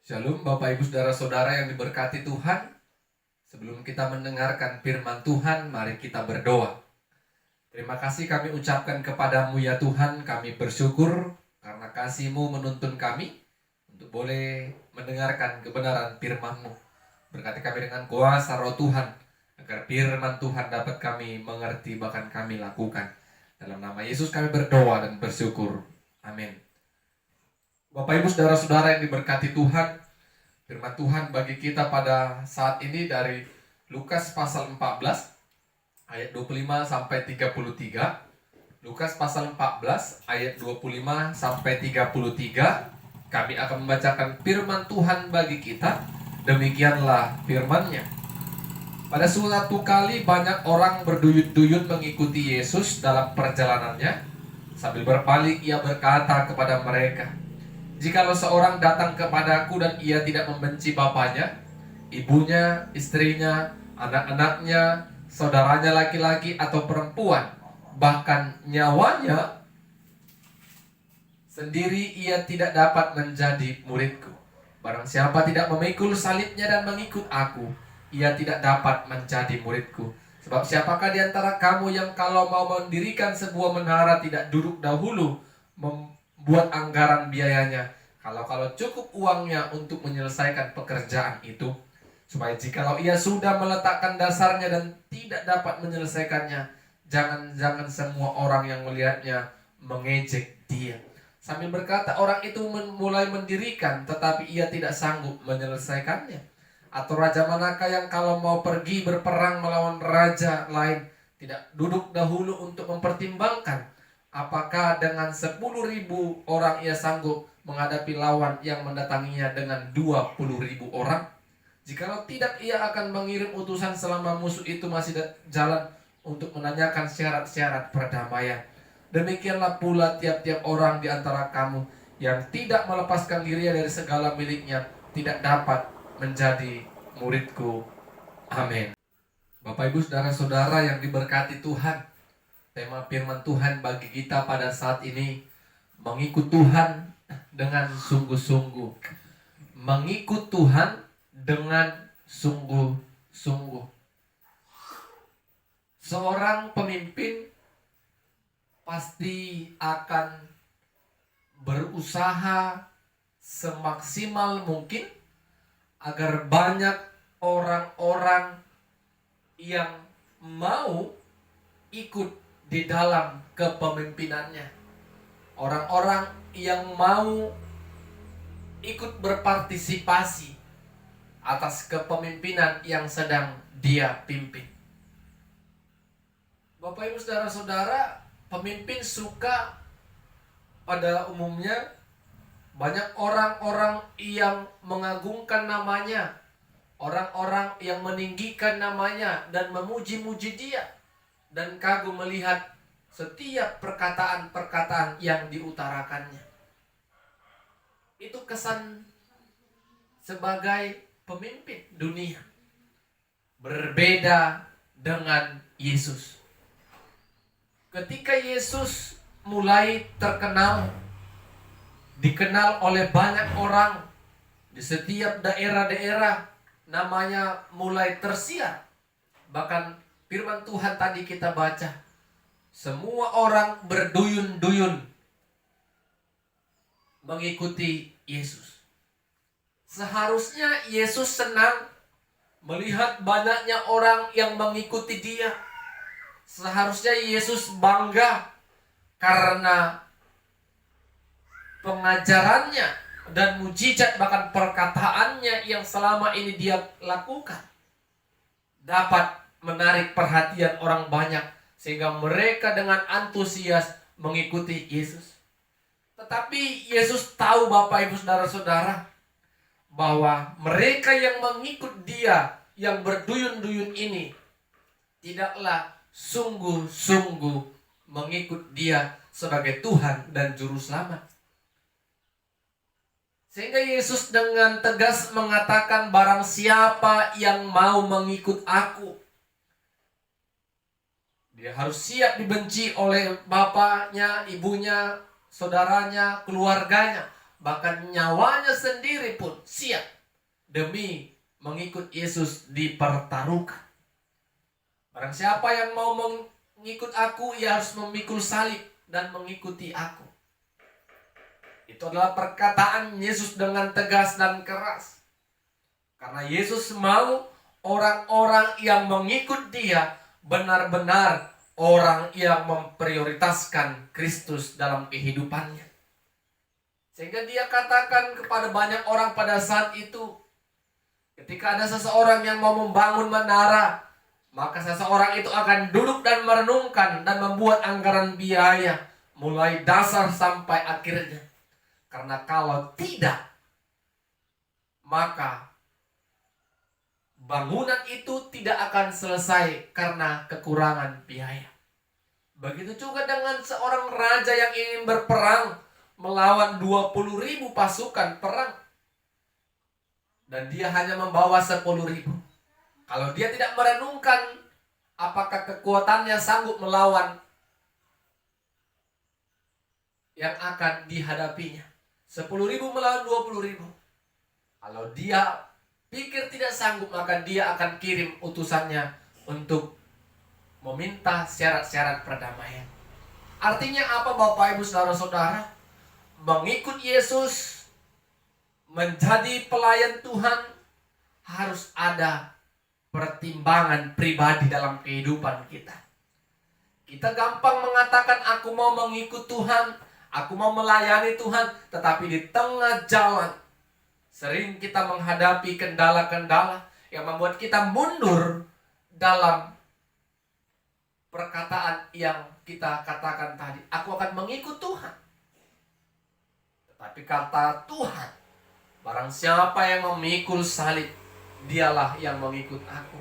Shalom Bapak Ibu Saudara-saudara yang diberkati Tuhan. Sebelum kita mendengarkan firman Tuhan, mari kita berdoa. Terima kasih kami ucapkan kepadamu ya Tuhan, kami bersyukur karena kasih-Mu menuntun kami untuk boleh mendengarkan kebenaran firman-Mu. Berkati kami dengan kuasa Roh Tuhan, agar firman Tuhan dapat kami mengerti bahkan kami lakukan. Dalam nama Yesus kami berdoa dan bersyukur. Amin. Bapak Ibu Saudara-saudara yang diberkati Tuhan, firman Tuhan bagi kita pada saat ini dari Lukas pasal 14 ayat 25 sampai 33. Lukas pasal 14 ayat 25 sampai 33. Kami akan membacakan firman Tuhan bagi kita. Demikianlah firman-Nya. Pada suatu kali banyak orang berduyun-duyun mengikuti Yesus dalam perjalanannya. Sambil berpaling ia berkata kepada mereka, "Jikalau seorang datang kepadaku dan ia tidak membenci bapaknya, ibunya, istrinya, anak-anaknya, saudaranya laki-laki atau perempuan, bahkan nyawanya sendiri, ia tidak dapat menjadi muridku. Barang siapa tidak memikul salibnya dan mengikut aku, ia tidak dapat menjadi muridku. Sebab siapakah di antara kamu yang kalau mau mendirikan sebuah menara tidak duduk dahulu membuat anggaran biayanya, kalau cukup uangnya untuk menyelesaikan pekerjaan itu, supaya jikalau ia sudah meletakkan dasarnya dan tidak dapat menyelesaikannya, jangan semua orang yang melihatnya mengejek dia." Sambil berkata, orang itu mulai mendirikan, tetapi ia tidak sanggup menyelesaikannya. Atau raja manakah yang kalau mau pergi berperang melawan raja lain, tidak duduk dahulu untuk mempertimbangkan apakah dengan 10.000 orang ia sanggup menghadapi lawan yang mendatanginya dengan 20.000 orang? Jikalau tidak, ia akan mengirim utusan selama musuh itu masih jalan untuk menanyakan syarat-syarat perdamaian. Demikianlah pula tiap-tiap orang di antara kamu yang tidak melepaskan dirinya dari segala miliknya tidak dapat menjadi muridku. Amin. Bapak Ibu Saudara-saudara yang diberkati Tuhan, tema firman Tuhan bagi kita pada saat ini, mengikut Tuhan dengan sungguh-sungguh. Mengikut Tuhan dengan sungguh-sungguh. Seorang pemimpin pasti akan berusaha semaksimal mungkin agar banyak orang-orang yang mau ikut di dalam kepemimpinannya. Orang-orang yang mau ikut berpartisipasi atas kepemimpinan yang sedang dia pimpin. Bapak Ibu Saudara-saudara, pemimpin suka pada umumnya banyak orang-orang yang mengagungkan namanya, orang-orang yang meninggikan namanya dan memuji-muji dia, dan kagum melihat setiap perkataan-perkataan yang diutarakannya. Itu kesan sebagai pemimpin dunia. Berbeda dengan Yesus. Ketika Yesus mulai dikenal oleh banyak orang di setiap daerah-daerah, namanya mulai tersiar. Bahkan firman Tuhan tadi kita baca, semua orang berduyun-duyun mengikuti Yesus. Seharusnya Yesus senang melihat banyaknya orang yang mengikuti dia. Seharusnya Yesus bangga karena pengajarannya dan mujizat bahkan perkataannya yang selama ini dia lakukan dapat menarik perhatian orang banyak sehingga mereka dengan antusias mengikuti Yesus. Tetapi Yesus tahu, Bapak Ibu Saudara-saudara, bahwa mereka yang mengikut dia, yang berduyun-duyun ini, tidaklah sungguh-sungguh mengikut dia sebagai Tuhan dan Juru Selamat. Sehingga Yesus dengan tegas mengatakan, barang siapa yang mau mengikut aku, dia harus siap dibenci oleh bapaknya, ibunya, saudaranya, keluarganya, bahkan nyawanya sendiri pun siap demi mengikut Yesus dipertaruhkan. Barang siapa yang mau mengikut aku, ia harus memikul salib dan mengikuti aku. Itu adalah perkataan Yesus dengan tegas dan keras. Karena Yesus mau orang-orang yang mengikut Dia benar-benar orang yang memprioritaskan Kristus dalam kehidupannya. Sehingga Dia katakan kepada banyak orang pada saat itu, ketika ada seseorang yang mau membangun menara, maka seseorang itu akan duduk dan merenungkan dan membuat anggaran biaya mulai dasar sampai akhirnya. Karena kalau tidak, maka bangunan itu tidak akan selesai karena kekurangan biaya. Begitu juga dengan seorang raja yang ingin berperang melawan 20.000 pasukan perang. Dan dia hanya membawa 10.000. Kalau dia tidak merenungkan apakah kekuatannya sanggup melawan yang akan dihadapinya. 10.000 melawan 20.000. Kalau dia pikir tidak sanggup, maka dia akan kirim utusannya untuk meminta syarat-syarat perdamaian. Artinya apa Bapak Ibu Saudara-saudara? Mengikut Yesus, menjadi pelayan Tuhan, harus ada pertimbangan pribadi dalam kehidupan kita. Kita gampang mengatakan aku mau mengikut Tuhan, aku mau melayani Tuhan, tetapi di tengah jalan sering kita menghadapi kendala-kendala yang membuat kita mundur dalam perkataan yang kita katakan tadi. Aku akan mengikut Tuhan. Tetapi kata Tuhan, barang siapa yang memikul salib, dialah yang mengikut aku.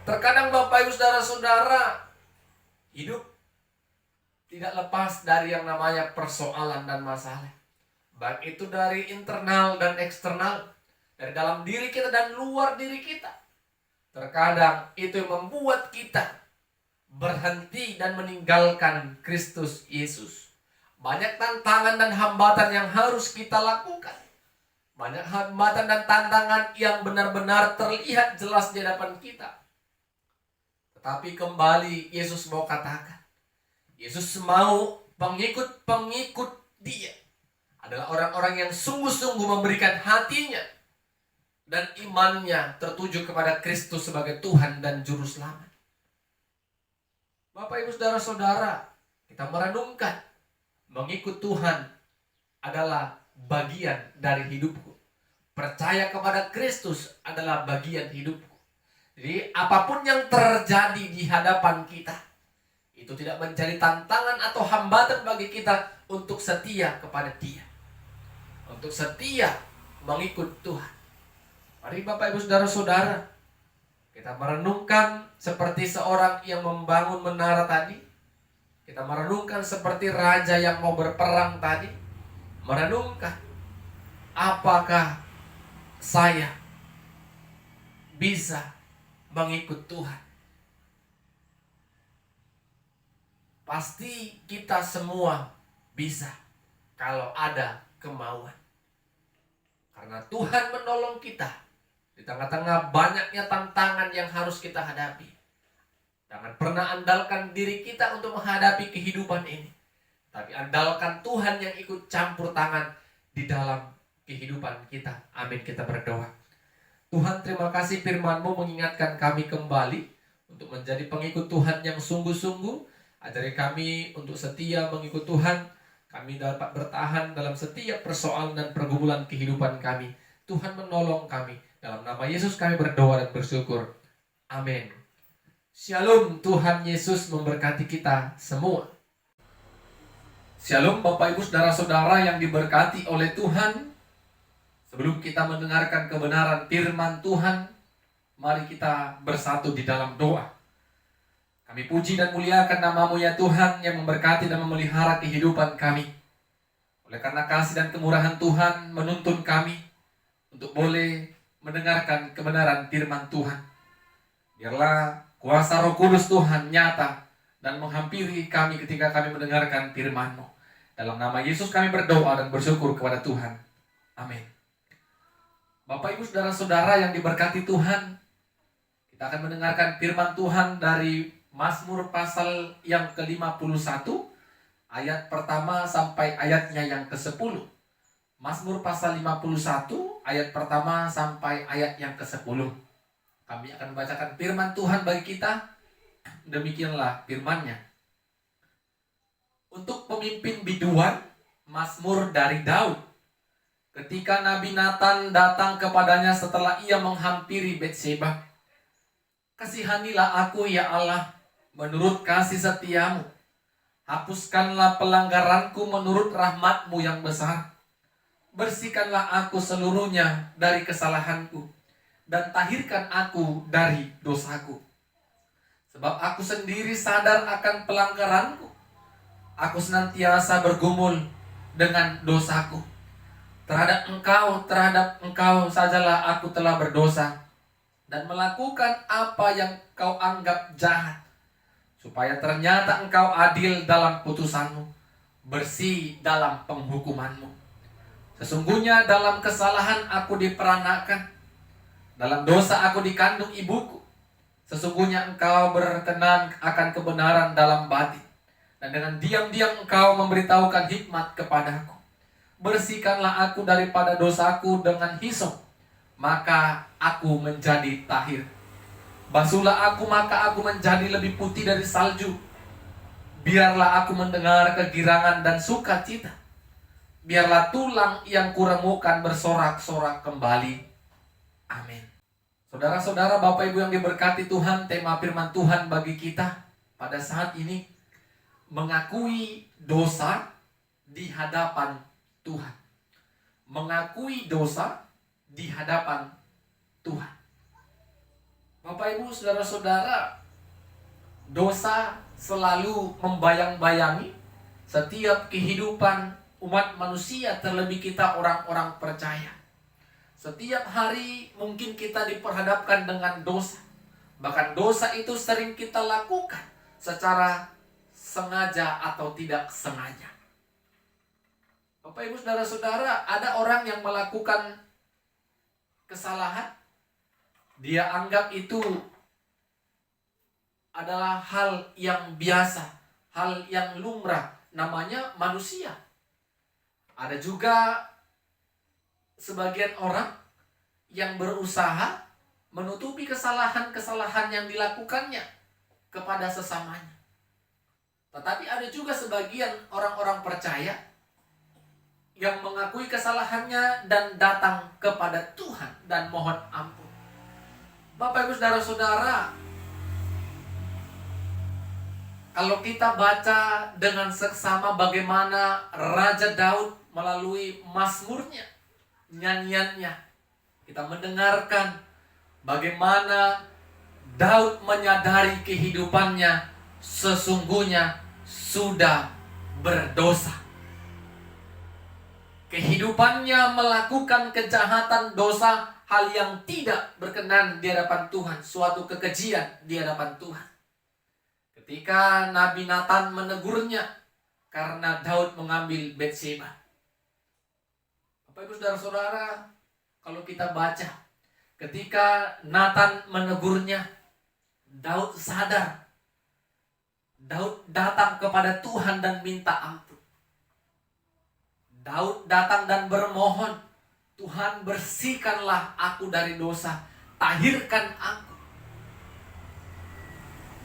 Terkadang Bapak Ibu Saudara-saudara, hidup tidak lepas dari yang namanya persoalan dan masalah. Baik itu dari internal dan eksternal, dari dalam diri kita dan luar diri kita. Terkadang itu yang membuat kita berhenti dan meninggalkan Kristus Yesus. Banyak tantangan dan hambatan yang harus kita lakukan. Banyak hambatan dan tantangan yang benar-benar terlihat jelas di hadapan kita. Tetapi kembali Yesus mau katakan, Yesus mau pengikut-pengikut Dia adalah orang-orang yang sungguh-sungguh memberikan hatinya dan imannya tertuju kepada Kristus sebagai Tuhan dan Juru Selamat. Bapak Ibu Saudara-saudara, kita merenungkan, mengikut Tuhan adalah bagian dari hidupku. Percaya kepada Kristus adalah bagian hidupku. Jadi apapun yang terjadi di hadapan kita, itu tidak menjadi tantangan atau hambatan bagi kita untuk setia kepada Dia, untuk setia mengikut Tuhan. Mari Bapak Ibu Saudara-saudara, kita merenungkan seperti seorang yang membangun menara tadi. Kita merenungkan seperti raja yang mau berperang tadi. Merenungkan, apakah saya bisa mengikut Tuhan? Pasti kita semua bisa kalau ada kemauan. Karena Tuhan menolong kita di tengah-tengah banyaknya tantangan yang harus kita hadapi. Jangan pernah andalkan diri kita untuk menghadapi kehidupan ini, tapi andalkan Tuhan yang ikut campur tangan di dalam kehidupan kita. Amin, kita berdoa. Tuhan, terima kasih firman-Mu mengingatkan kami kembali untuk menjadi pengikut Tuhan yang sungguh-sungguh. Ajari kami untuk setia mengikut Tuhan. Kami dapat bertahan dalam setiap persoalan dan pergumulan kehidupan kami. Tuhan menolong kami. Dalam nama Yesus kami berdoa dan bersyukur. Amin. Shalom, Tuhan Yesus memberkati kita semua. Shalom Bapak Ibu Saudara-saudara yang diberkati oleh Tuhan. Sebelum kita mendengarkan kebenaran firman Tuhan, mari kita bersatu di dalam doa. Kami puji dan muliakan nama-Mu ya Tuhan yang memberkati dan memelihara kehidupan kami. Oleh karena kasih dan kemurahan Tuhan menuntun kami untuk boleh mendengarkan kebenaran firman Tuhan. Biarlah kuasa Roh Kudus Tuhan nyata dan menghampiri kami ketika kami mendengarkan firman-Mu. Dalam nama Yesus kami berdoa dan bersyukur kepada Tuhan. Amin. Bapak, Ibu, saudara-saudara yang diberkati Tuhan, kita akan mendengarkan firman Tuhan dari Mazmur pasal yang ke-51, ayat pertama sampai ayatnya yang ke-10. Mazmur pasal 51, ayat pertama sampai ayat yang ke-10. Kami akan membacakan firman Tuhan bagi kita. Demikianlah firman-Nya. Untuk pemimpin biduan, Mazmur dari Daud. Ketika Nabi Nathan datang kepadanya setelah ia menghampiri Betseba. Kasihanilah aku ya Allah, menurut kasih setiamu. Hapuskanlah pelanggaranku menurut rahmat-Mu yang besar. Bersihkanlah aku seluruhnya dari kesalahanku, dan tahirkan aku dari dosaku. Sebab aku sendiri sadar akan pelanggaranku. Aku senantiasa bergumul dengan dosaku. Terhadap engkau sajalah aku telah berdosa, dan melakukan apa yang kau anggap jahat, supaya ternyata engkau adil dalam putusanmu, bersih dalam penghukumanmu. Sesungguhnya dalam kesalahan aku diperanakan, dalam dosa aku dikandung ibuku. Sesungguhnya engkau berkenan akan kebenaran dalam batin, dan dengan diam-diam engkau memberitahukan hikmat kepadaku. Bersihkanlah aku daripada dosaku dengan hisop, maka aku menjadi tahir. Basuhlah aku, maka aku menjadi lebih putih dari salju. Biarlah aku mendengar kegirangan dan sukacita. Biarlah tulang yang kuremukan bersorak-sorak kembali. Amin. Saudara-saudara, Bapak Ibu yang diberkati Tuhan, tema firman Tuhan bagi kita pada saat ini, mengakui dosa di hadapan Tuhan. Mengakui dosa di hadapan Tuhan. Bapak Ibu, saudara-saudara, dosa selalu membayang-bayangi setiap kehidupan umat manusia, terlebih kita orang-orang percaya. Setiap hari mungkin kita diperhadapkan dengan dosa. Bahkan dosa itu sering kita lakukan secara sengaja atau tidak sengaja. Bapak Ibu saudara-saudara, ada orang yang melakukan kesalahan, dia anggap itu adalah hal yang biasa, hal yang lumrah, namanya manusia. Ada juga sebagian orang yang berusaha menutupi kesalahan-kesalahan yang dilakukannya kepada sesamanya. Tetapi ada juga sebagian orang-orang percaya yang mengakui kesalahannya dan datang kepada Tuhan dan mohon ampun. Bapak Ibu saudara-saudara, kalau kita baca dengan seksama bagaimana Raja Daud melalui mazmurnya, nyanyiannya, kita mendengarkan bagaimana Daud menyadari kehidupannya sesungguhnya sudah berdosa. Kehidupannya melakukan kejahatan, dosa, hal yang tidak berkenan di hadapan Tuhan, suatu kekejian di hadapan Tuhan. Ketika Nabi Nathan menegurnya karena Daud mengambil Betseba. Bapak Ibu saudara-saudara, kalau kita baca, ketika Nathan menegurnya, Daud sadar. Daud datang kepada Tuhan dan minta ampun. Daud datang dan bermohon, Tuhan bersihkanlah aku dari dosa, tahirkan aku.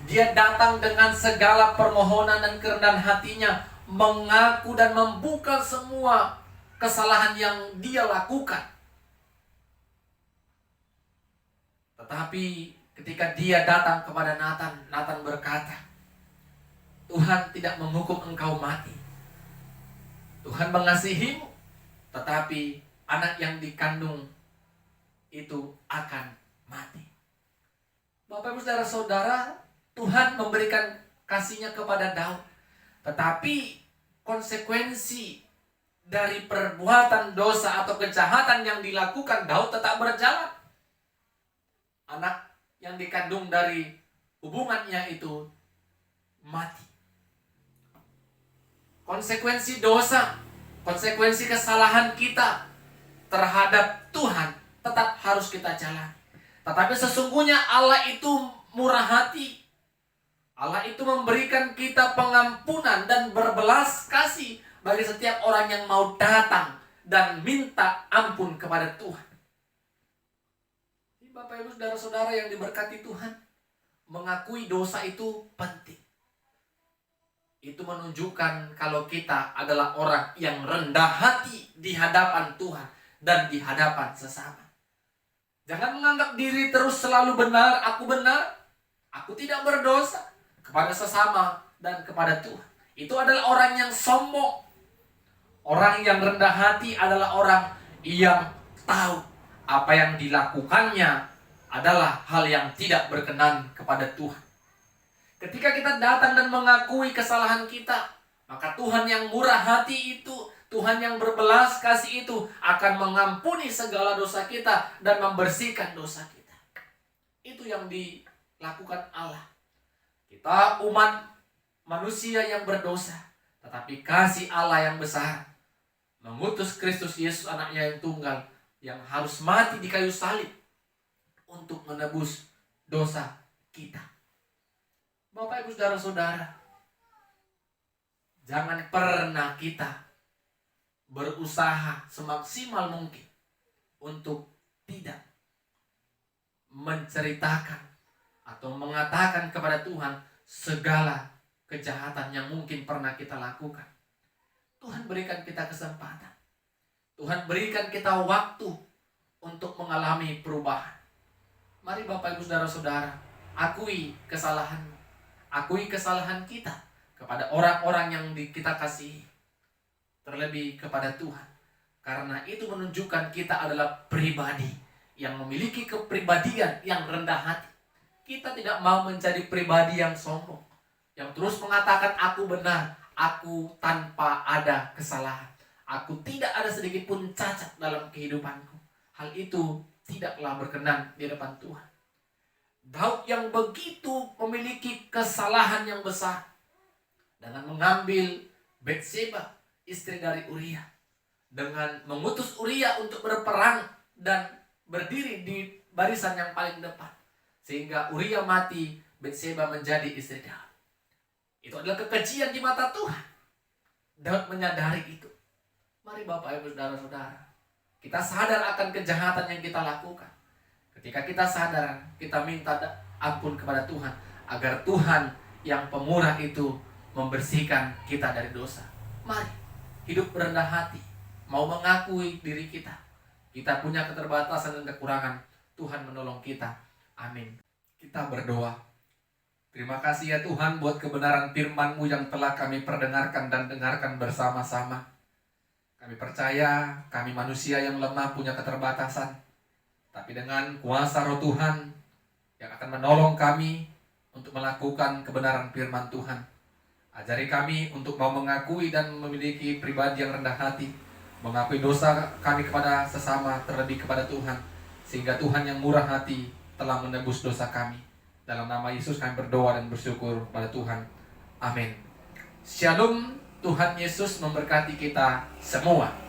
Dia datang dengan segala permohonan dan kerendahan hatinya, mengaku dan membuka semua kesalahan yang dia lakukan. Tetapi ketika dia datang kepada Nathan, Nathan berkata, Tuhan tidak menghukum engkau mati. Tuhan mengasihimu, tetapi anak yang dikandung itu akan mati. Bapak Ibu saudara-saudara, Tuhan memberikan kasih-Nya kepada Daud. Tetapi konsekuensi dari perbuatan dosa atau kejahatan yang dilakukan Daud tetap berjalan. Anak yang dikandung dari hubungannya itu mati. Konsekuensi dosa, konsekuensi kesalahan kita terhadap Tuhan tetap harus kita jalani. Tetapi sesungguhnya Allah itu murah hati. Allah itu memberikan kita pengampunan dan berbelas kasih bagi setiap orang yang mau datang dan minta ampun kepada Tuhan. Bapak Ibu saudara-saudara yang diberkati Tuhan, mengakui dosa itu penting. Itu menunjukkan kalau kita adalah orang yang rendah hati di hadapan Tuhan dan di hadapan sesama. Jangan menganggap diri terus selalu benar, aku tidak berdosa kepada sesama dan kepada Tuhan. Itu adalah orang yang sombong. Orang yang rendah hati adalah orang yang tahu apa yang dilakukannya adalah hal yang tidak berkenan kepada Tuhan. Ketika kita datang dan mengakui kesalahan kita, maka Tuhan yang murah hati itu, Tuhan yang berbelas kasih itu akan mengampuni segala dosa kita dan membersihkan dosa kita. Itu yang dilakukan Allah. Kita umat manusia yang berdosa, tetapi kasih Allah yang besar mengutus Kristus Yesus anaknya yang tunggal, yang harus mati di kayu salib untuk menebus dosa kita. Bapak Ibu saudara-saudara, jangan pernah kita berusaha semaksimal mungkin untuk tidak menceritakan atau mengatakan kepada Tuhan segala kejahatan yang mungkin pernah kita lakukan. Tuhan berikan kita kesempatan. Tuhan berikan kita waktu untuk mengalami perubahan. Mari Bapak Ibu saudara-saudara, akui kesalahanmu. Akui kesalahan kita kepada orang-orang yang kita kasihi. Terlebih kepada Tuhan. Karena itu menunjukkan kita adalah pribadi yang memiliki kepribadian yang rendah hati. Kita tidak mau menjadi pribadi yang sombong, yang terus mengatakan aku benar, aku tanpa ada kesalahan. Aku tidak ada sedikit pun cacat dalam kehidupanku. Hal itu tidaklah berkenan di depan Tuhan. Daud yang begitu memiliki kesalahan yang besar dengan mengambil Batseba, istri dari Uria, dengan mengutus Uria untuk berperang dan berdiri di barisan yang paling depan, sehingga Uria mati, Batseba menjadi istri Daud. Itu adalah kekejian di mata Tuhan. Daud menyadari itu. Mari Bapak Ibu saudara-saudara, kita sadar akan kejahatan yang kita lakukan. Ketika kita sadar, kita minta ampun kepada Tuhan, agar Tuhan yang pemurah itu membersihkan kita dari dosa. Mari hidup rendah hati, mau mengakui diri kita. Kita punya keterbatasan dan kekurangan. Tuhan menolong kita. Amin. Kita berdoa. Terima kasih ya Tuhan buat kebenaran firman-Mu yang telah kami perdengarkan dan dengarkan bersama-sama. Kami percaya kami manusia yang lemah punya keterbatasan. Tapi dengan kuasa Roh Tuhan yang akan menolong kami untuk melakukan kebenaran firman Tuhan. Ajari kami untuk mau mengakui dan memiliki pribadi yang rendah hati. Mengakui dosa kami kepada sesama, terlebih kepada Tuhan. Sehingga Tuhan yang murah hati telah menebus dosa kami. Dalam nama Yesus kami berdoa dan bersyukur kepada Tuhan. Amin. Shalom. Tuhan Yesus memberkati kita semua.